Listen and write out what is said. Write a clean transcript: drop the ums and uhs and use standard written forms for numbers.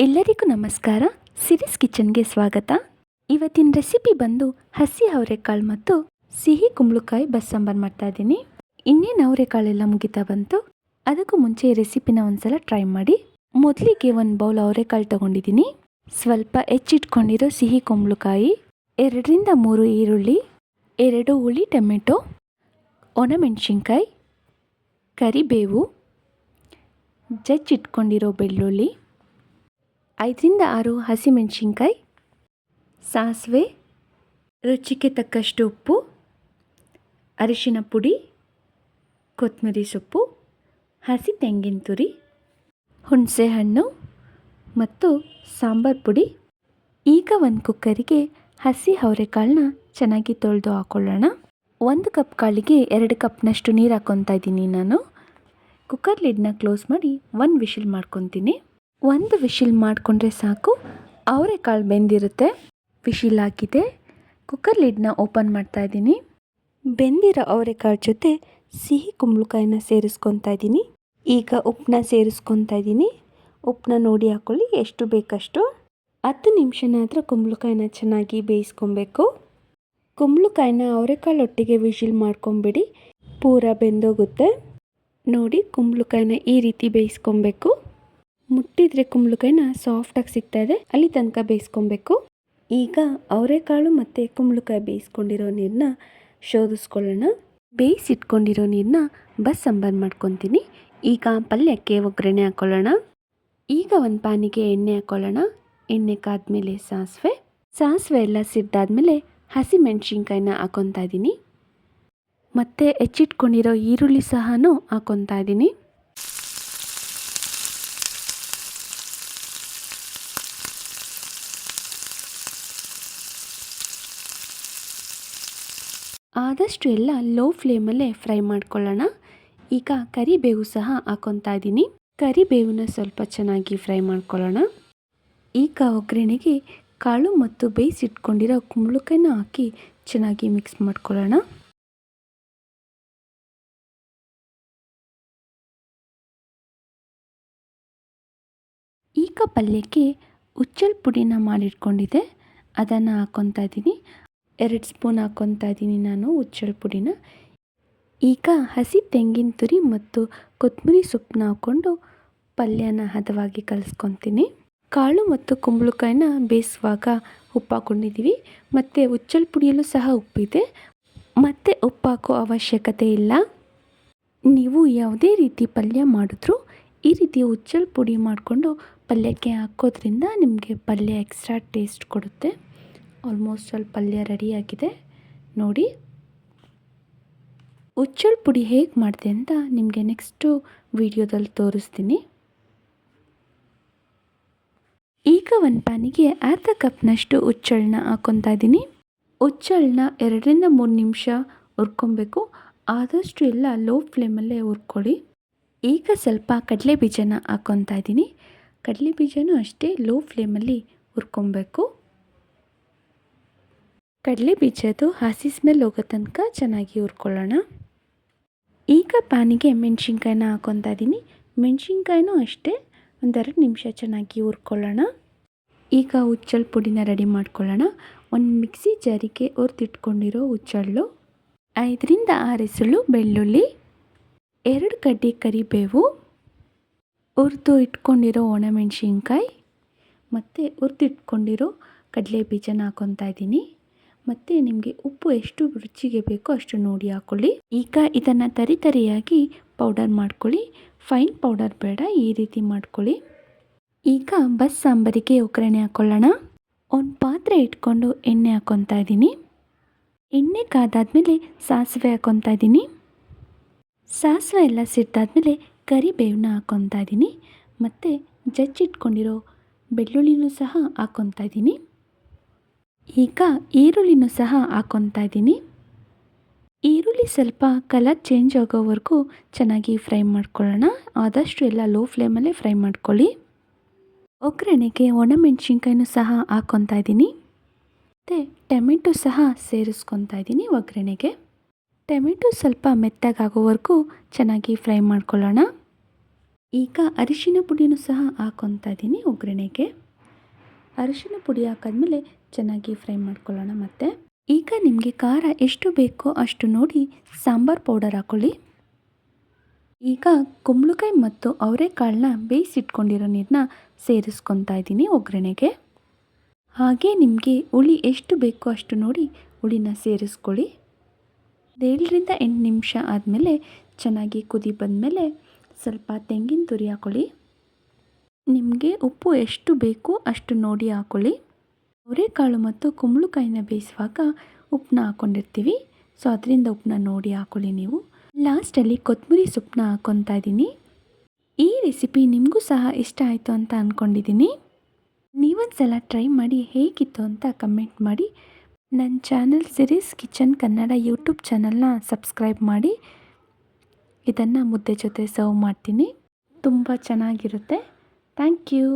ಎಲ್ಲರಿಗೂ ನಮಸ್ಕಾರ. ಸಿರಿಸ್ ಕಿಚನ್ಗೆ ಸ್ವಾಗತ. ಇವತ್ತಿನ ರೆಸಿಪಿ ಬಂದು ಹಸಿ ಅವರೆಕಾಳು ಮತ್ತು ಸಿಹಿ ಕುಂಬಳಕಾಯಿ ಬಸ್ಸಾಂಬಾರು ಮಾಡ್ತಾ ಇದ್ದೀನಿ. ಇನ್ನೇನು ಅವರೆಕಾಳೆಲ್ಲ ಮುಗಿತಾ ಬಂತು. ಅದಕ್ಕೂ ಮುಂಚೆ ಈ ರೆಸಿಪಿನ ಒಂದ್ಸಲ ಟ್ರೈ ಮಾಡಿ. ಮೊದಲಿಗೆ ಒಂದು ಬೌಲ್ ಅವರೆಕಾಳು ತೊಗೊಂಡಿದ್ದೀನಿ. ಸ್ವಲ್ಪ ಹೆಚ್ಚಿಟ್ಕೊಂಡಿರೋ ಸಿಹಿ ಕುಂಬಳಕಾಯಿ, 2ರಿಂದ 3 ಈರುಳ್ಳಿ, 2 ಹುಳಿ ಟೊಮೆಟೊ, ಒಣಮೆಣಸಿನ್ಕಾಯಿ, ಕರಿಬೇವು, ಜಜ್ಜಿಟ್ಕೊಂಡಿರೋ ಬೆಳ್ಳುಳ್ಳಿ, 5ರಿಂದ 6 ಹಸಿಮೆಣಸಿನ್ಕಾಯಿ, ಸಾಸಿವೆ, ರುಚಿಗೆ ತಕ್ಕಷ್ಟು ಉಪ್ಪು, ಅರಿಶಿನ ಪುಡಿ, ಕೊತ್ತಂಬರಿ ಸೊಪ್ಪು, ಹಸಿ ತೆಂಗಿನ ತುರಿ, ಹುಣಸೆ ಹಣ್ಣು ಮತ್ತು ಸಾಂಬಾರು ಪುಡಿ. ಈಗ ಒಂದು ಕುಕ್ಕರಿಗೆ ಹಸಿ ಅವರೆಕಾಳನ್ನ ಚೆನ್ನಾಗಿ ತೊಳೆದು ಹಾಕ್ಕೊಳ್ಳೋಣ. 1 ಕಪ್ ಕಾಳಿಗೆ 2 ಕಪ್ನಷ್ಟು ನೀರು ಹಾಕ್ಕೊತಾ ಇದ್ದೀನಿ ನಾನು. ಕುಕ್ಕರ್ ಲಿಡ್ನ ಕ್ಲೋಸ್ ಮಾಡಿ 1 ವಿಶಿಲ್ ಮಾಡ್ಕೊತೀನಿ. 1 ವಿಶಿಲ್ ಮಾಡಿಕೊಂಡ್ರೆ ಸಾಕು, ಅವರೆಕಾಳು ಬೆಂದಿರುತ್ತೆ. ವಿಶಿಲ್ ಹಾಕಿದೆ. ಕುಕ್ಕರ್ ಲಿಡ್ನ ಓಪನ್ ಮಾಡ್ತಾ ಇದ್ದೀನಿ. ಬೆಂದಿರೋ ಅವರೆಕಾಳು ಜೊತೆ ಸಿಹಿ ಕುಂಬಳಕಾಯಿನ ಸೇರಿಸ್ಕೊತಾ ಇದ್ದೀನಿ. ಈಗ ಉಪ್ಪನ್ನ ಸೇರಿಸ್ಕೊತಾ ಇದ್ದೀನಿ. ಉಪ್ಪನ್ನ ನೋಡಿ ಹಾಕ್ಕೊಳ್ಳಿ, ಎಷ್ಟು ಬೇಕಷ್ಟು. 10 ನಿಮಿಷನಾದರೂ ಕುಂಬಳಕಾಯಿನ ಚೆನ್ನಾಗಿ ಬೇಯಿಸ್ಕೊಬೇಕು. ಕುಂಬಳಕಾಯಿನ ಅವರೆಕಾಳು ಒಟ್ಟಿಗೆ ವಿಶಿಲ್ ಮಾಡ್ಕೊಂಬಿಡಿ, ಪೂರ ಬೆಂದೋಗುತ್ತೆ. ನೋಡಿ, ಕುಂಬಳಕಾಯಿನ ಈ ರೀತಿ ಬೇಯಿಸ್ಕೊಬೇಕು. ಮುಟ್ಟಿದ್ರೆ ಕುಂಬಳಕಾಯಿನ ಸಾಫ್ಟಾಗಿ ಸಿಗ್ತಾಯಿದೆ, ಅಲ್ಲಿ ತನಕ ಬೇಯಿಸ್ಕೊಬೇಕು. ಈಗ ಅವರೆಕಾಳು ಮತ್ತು ಕುಂಬಳಕಾಯಿ ಬೇಯಿಸ್ಕೊಂಡಿರೋ ನೀರನ್ನ ಶೋಧಿಸ್ಕೊಳ್ಳೋಣ. ಬೇಯಿಸಿಟ್ಕೊಂಡಿರೋ ನೀರನ್ನ ಬಸ್ಸಾಂಬಾರು ಮಾಡ್ಕೊತೀನಿ. ಈಗ ಪಲ್ಯಕ್ಕೆ ಒಗ್ಗರಣೆ ಹಾಕ್ಕೊಳ್ಳೋಣ. ಈಗ ಒಂದು ಪ್ಯಾನಿಗೆ ಎಣ್ಣೆ ಹಾಕ್ಕೊಳ್ಳೋಣ. ಎಣ್ಣೆ ಕಾದ್ಮೇಲೆ ಸಾಸಿವೆ ಎಲ್ಲ ಸಿಡ್ದಾದ್ಮೇಲೆ ಹಸಿಮೆಣಸಿನ್ಕಾಯಿನ ಹಾಕ್ಕೊತಾ ಇದ್ದೀನಿ. ಮತ್ತು ಹೆಚ್ಚಿಟ್ಕೊಂಡಿರೋ ಈರುಳ್ಳಿ ಸಹನೂ ಹಾಕ್ಕೊತಾ ಇದ್ದೀನಿ. ಆದಷ್ಟು ಎಲ್ಲ ಲೋ ಫ್ಲೇಮಲ್ಲೇ ಫ್ರೈ ಮಾಡ್ಕೊಳ್ಳೋಣ. ಈಗ ಕರಿಬೇವು ಸಹ ಹಾಕ್ಕೊತಾ ಇದ್ದೀನಿ. ಕರಿಬೇವನ್ನ ಸ್ವಲ್ಪ ಚೆನ್ನಾಗಿ ಫ್ರೈ ಮಾಡ್ಕೊಳ್ಳೋಣ. ಈಗ ಒಗ್ಗರಣೆಗೆ ಕಾಳು ಮತ್ತು ಬೇಯಿಸಿಟ್ಕೊಂಡಿರೋ ಕುಂಬಳಕಾಯಿನ ಹಾಕಿ ಚೆನ್ನಾಗಿ ಮಿಕ್ಸ್ ಮಾಡ್ಕೊಳ್ಳೋಣ. ಈಗ ಪಲ್ಯಕ್ಕೆ ಉಚ್ಚಲ್ ಪುಡಿನ ಮಾಡಿಟ್ಕೊಂಡಿದ್ದೆ, ಅದನ್ನು ಹಾಕ್ಕೊತಾ ಇದ್ದೀನಿ. 2 ಸ್ಪೂನ್ ಹಾಕ್ಕೊತಾ ಇದ್ದೀನಿ ನಾನು ಉಚ್ಚಲ್ ಪುಡಿನ. ಈಗ ಹಸಿ ತೆಂಗಿನ ತುರಿ ಮತ್ತು ಕೊತ್ತಂಬರಿ ಸೊಪ್ಪನ್ನ ಹಾಕ್ಕೊಂಡು ಪಲ್ಯನ ಹದವಾಗಿ ಕಲಿಸ್ಕೊತೀನಿ. ಕಾಳು ಮತ್ತು ಕುಂಬಳಕಾಯಿನ ಬೇಯಿಸುವಾಗ ಉಪ್ಪು ಹಾಕ್ಕೊಂಡಿದ್ದೀವಿ, ಮತ್ತು ಉಚ್ಚಲ್ ಪುಡಿಯಲ್ಲೂ ಸಹ ಉಪ್ಪಿದೆ. ಮತ್ತು ಉಪ್ಪು ಹಾಕೋ ಅವಶ್ಯಕತೆ ಇಲ್ಲ. ನೀವು ಯಾವುದೇ ರೀತಿ ಪಲ್ಯ ಮಾಡಿದ್ರೂ ಈ ರೀತಿ ಉಚ್ಚಲ್ ಪುಡಿ ಮಾಡಿಕೊಂಡು ಪಲ್ಯಕ್ಕೆ ಹಾಕೋದ್ರಿಂದ ನಿಮಗೆ ಪಲ್ಯ ಎಕ್ಸ್ಟ್ರಾ ಟೇಸ್ಟ್ ಕೊಡುತ್ತೆ. ಆಲ್ಮೋಸ್ಟ್ ಸ್ವಲ್ಪ ಪಲ್ಯ ರೆಡಿಯಾಗಿದೆ ನೋಡಿ. ಉಚ್ಚಲ್ ಪುಡಿ ಹೇಗೆ ಮಾಡಿದೆ ಅಂತ ನಿಮಗೆ ನೆಕ್ಸ್ಟು ವಿಡಿಯೋದಲ್ಲಿ ತೋರಿಸ್ತೀನಿ. ಈಗ ಒಂದು ಪ್ಯಾನಿಗೆ ಅರ್ಧ ಕಪ್ನಷ್ಟು ಉಚ್ಚಳನ್ನ ಹಾಕ್ಕೊತಾ ಇದ್ದೀನಿ. ಉಚ್ಚಳನ್ನ 2ರಿಂದ 3 ನಿಮಿಷ ಹುರ್ಕೊಬೇಕು. ಆದಷ್ಟು ಎಲ್ಲ ಲೋ ಫ್ಲೇಮಲ್ಲೇ ಹುರ್ಕೊಳ್ಳಿ. ಈಗ ಸ್ವಲ್ಪ ಕಡಲೆ ಬೀಜನ ಹಾಕ್ಕೊತಾ ಇದ್ದೀನಿ. ಕಡಲೆ ಬೀಜನೂ ಅಷ್ಟೇ ಲೋ ಫ್ಲೇಮಲ್ಲಿ ಹುರ್ಕೊಬೇಕು. ಕಡಲೆ ಬೀಜದ್ದು ಹಸಿ ಸ್ಮೆಲ್ ಹೋಗೋ ತನಕ ಚೆನ್ನಾಗಿ ಹುರ್ಕೊಳ್ಳೋಣ. ಈಗ ಪ್ಯಾನಿಗೆ ಮೆಣಸಿನ್ಕಾಯಿನ ಹಾಕ್ಕೊತಾ ಇದ್ದೀನಿ. ಮೆಣಸಿನ್ಕಾಯಿನೂ ಅಷ್ಟೇ 1-2 ನಿಮಿಷ ಚೆನ್ನಾಗಿ ಹುರ್ಕೊಳ್ಳೋಣ. ಈಗ ಉಚ್ಚಲ್ ಪುಡಿನ ರೆಡಿ ಮಾಡ್ಕೊಳ್ಳೋಣ. ಒಂದು ಮಿಕ್ಸಿ ಜಾರಿಗೆ ಹುರಿದಿಟ್ಕೊಂಡಿರೋ ಉಚ್ಚಳ್ಳು, 5ರಿಂದ 6 ಎಸಳು ಬೆಳ್ಳುಳ್ಳಿ, 2 ಕಡ್ಡಿ ಕರಿಬೇವು, ಹುರಿದು ಇಟ್ಕೊಂಡಿರೋ ಒಣಮೆಣಸಿನ್ಕಾಯಿ ಮತ್ತು ಹುರಿದಿಟ್ಕೊಂಡಿರೋ ಕಡಲೆ ಬೀಜನ ಹಾಕ್ಕೊತಾ ಇದ್ದೀನಿ. ಮತ್ತು ನಿಮಗೆ ಉಪ್ಪು ಎಷ್ಟು ರುಚಿಗೆ ಬೇಕೋ ಅಷ್ಟು ನೋಡಿ ಹಾಕ್ಕೊಳ್ಳಿ. ಈಗ ಇದನ್ನು ತರಿಯಾಗಿ ಪೌಡರ್ ಮಾಡ್ಕೊಳ್ಳಿ. ಫೈನ್ ಪೌಡರ್ ಬೇಡ, ಈ ರೀತಿ ಮಾಡ್ಕೊಳ್ಳಿ. ಈಗ ಬಸ್ಸಾಂಬಾರಿಗೆ ಒಗ್ಗರಣೆ ಹಾಕ್ಕೊಳ್ಳೋಣ. ಒಂದು ಪಾತ್ರೆ ಇಟ್ಕೊಂಡು ಎಣ್ಣೆ ಹಾಕ್ಕೊತಾ ಇದ್ದೀನಿ. ಎಣ್ಣೆ ಕಾದಾದ್ಮೇಲೆ ಸಾಸಿವೆ ಹಾಕ್ಕೊತಾ ಇದ್ದೀನಿ. ಸಾಸಿವೆ ಎಲ್ಲ ಸಿಟ್ಟಾದ್ಮೇಲೆ ಕರಿಬೇವನ್ನ ಹಾಕ್ಕೊತಾ ಇದ್ದೀನಿ. ಮತ್ತು ಜಜ್ಜಿಟ್ಕೊಂಡಿರೋ ಬೆಳ್ಳುಳ್ಳಿನೂ ಸಹ ಹಾಕ್ಕೊತಾ ಇದ್ದೀನಿ. ಈಗ ಈರುಳ್ಳಿನೂ ಸಹ ಹಾಕ್ಕೊತಾ ಇದ್ದೀನಿ. ಈರುಳ್ಳಿ ಸ್ವಲ್ಪ ಕಲರ್ ಚೇಂಜ್ ಆಗೋವರೆಗೂ ಚೆನ್ನಾಗಿ ಫ್ರೈ ಮಾಡ್ಕೊಳ್ಳೋಣ. ಆದಷ್ಟು ಎಲ್ಲ ಲೋ ಫ್ಲೇಮಲ್ಲೇ ಫ್ರೈ ಮಾಡ್ಕೊಳ್ಳಿ. ಒಗ್ಗರಣೆಗೆ ಒಣಮೆಣಸಿನ್ಕಾಯಿನೂ ಸಹ ಹಾಕ್ಕೊತಾ ಇದ್ದೀನಿ. ಮತ್ತು ಟೊಮೆಟೊ ಸಹ ಸೇರಿಸ್ಕೊತಾ ಇದ್ದೀನಿ ಒಗ್ಗರಣೆಗೆ. ಟೊಮೆಟೊ ಸ್ವಲ್ಪ ಮೆತ್ತಗಾಗೋವರೆಗೂ ಚೆನ್ನಾಗಿ ಫ್ರೈ ಮಾಡ್ಕೊಳ್ಳೋಣ. ಈಗ ಅರಿಶಿನ ಪುಡಿನೂ ಸಹ ಹಾಕ್ಕೊತಾ ಇದ್ದೀನಿ ಒಗ್ಗರಣೆಗೆ. ಅರಿಶಿನ ಪುಡಿ ಹಾಕಾದ್ಮೇಲೆ ಚೆನ್ನಾಗಿ ಫ್ರೈ ಮಾಡ್ಕೊಳ್ಳೋಣ. ಮತ್ತು ಈಗ ನಿಮಗೆ ಖಾರ ಎಷ್ಟು ಬೇಕೋ ಅಷ್ಟು ನೋಡಿ ಸಾಂಬಾರು ಪೌಡರ್ ಹಾಕ್ಕೊಳ್ಳಿ. ಈಗ ಕುಂಬಳಕಾಯಿ ಮತ್ತು ಅವರೆಕಾಳನ್ನ ಬೇಯಿಸಿಟ್ಕೊಂಡಿರೋ ನೀರನ್ನ ಸೇರಿಸ್ಕೊತಾ ಇದ್ದೀನಿ ಒಗ್ಗರಣೆಗೆ. ಹಾಗೆ ನಿಮಗೆ ಹುಳಿ ಎಷ್ಟು ಬೇಕೋ ಅಷ್ಟು ನೋಡಿ ಹುಳಿನ ಸೇರಿಸ್ಕೊಳ್ಳಿ. 7ರಿಂದ 8 ನಿಮಿಷ ಆದಮೇಲೆ ಚೆನ್ನಾಗಿ ಕುದಿ ಬಂದಮೇಲೆ ಸ್ವಲ್ಪ ತೆಂಗಿನ ತುರಿ ಹಾಕ್ಕೊಳ್ಳಿ. ನಿಮಗೆ ಉಪ್ಪು ಎಷ್ಟು ಬೇಕೋ ಅಷ್ಟು ನೋಡಿ ಹಾಕ್ಕೊಳ್ಳಿ. ಅವರೆಕಾಳು ಮತ್ತು ಕುಂಬಳಕಾಯಿನ ಬೇಯಿಸುವಾಗ ಉಪ್ಪನ್ನ ಹಾಕ್ಕೊಂಡಿರ್ತೀವಿ, ಸೊ ಅದರಿಂದ ಉಪ್ಪನ್ನ ನೋಡಿ ಹಾಕ್ಕೊಳ್ಳಿ ನೀವು. ಲಾಸ್ಟಲ್ಲಿ ಕೊತ್ತಂಬರಿ ಸೊಪ್ಪನ್ನ ಹಾಕ್ಕೊತಾ ಇದ್ದೀನಿ. ಈ ರೆಸಿಪಿ ನಿಮಗೂ ಸಹ ಇಷ್ಟ ಆಯಿತು ಅಂತ ಅಂದ್ಕೊಂಡಿದ್ದೀನಿ. ನೀವೊಂದು ಸಲ ಟ್ರೈ ಮಾಡಿ ಹೇಗಿತ್ತು ಅಂತ ಕಮೆಂಟ್ ಮಾಡಿ. ನನ್ನ channel series kitchen Kannada YouTube ಚಾನಲ್ನ ಸಬ್ಸ್ಕ್ರೈಬ್ ಮಾಡಿ. ಇದನ್ನು ಮುದ್ದೆ ಜೊತೆ ಸರ್ವ್ ಮಾಡ್ತೀನಿ, ತುಂಬ ಚೆನ್ನಾಗಿರುತ್ತೆ. Thank you.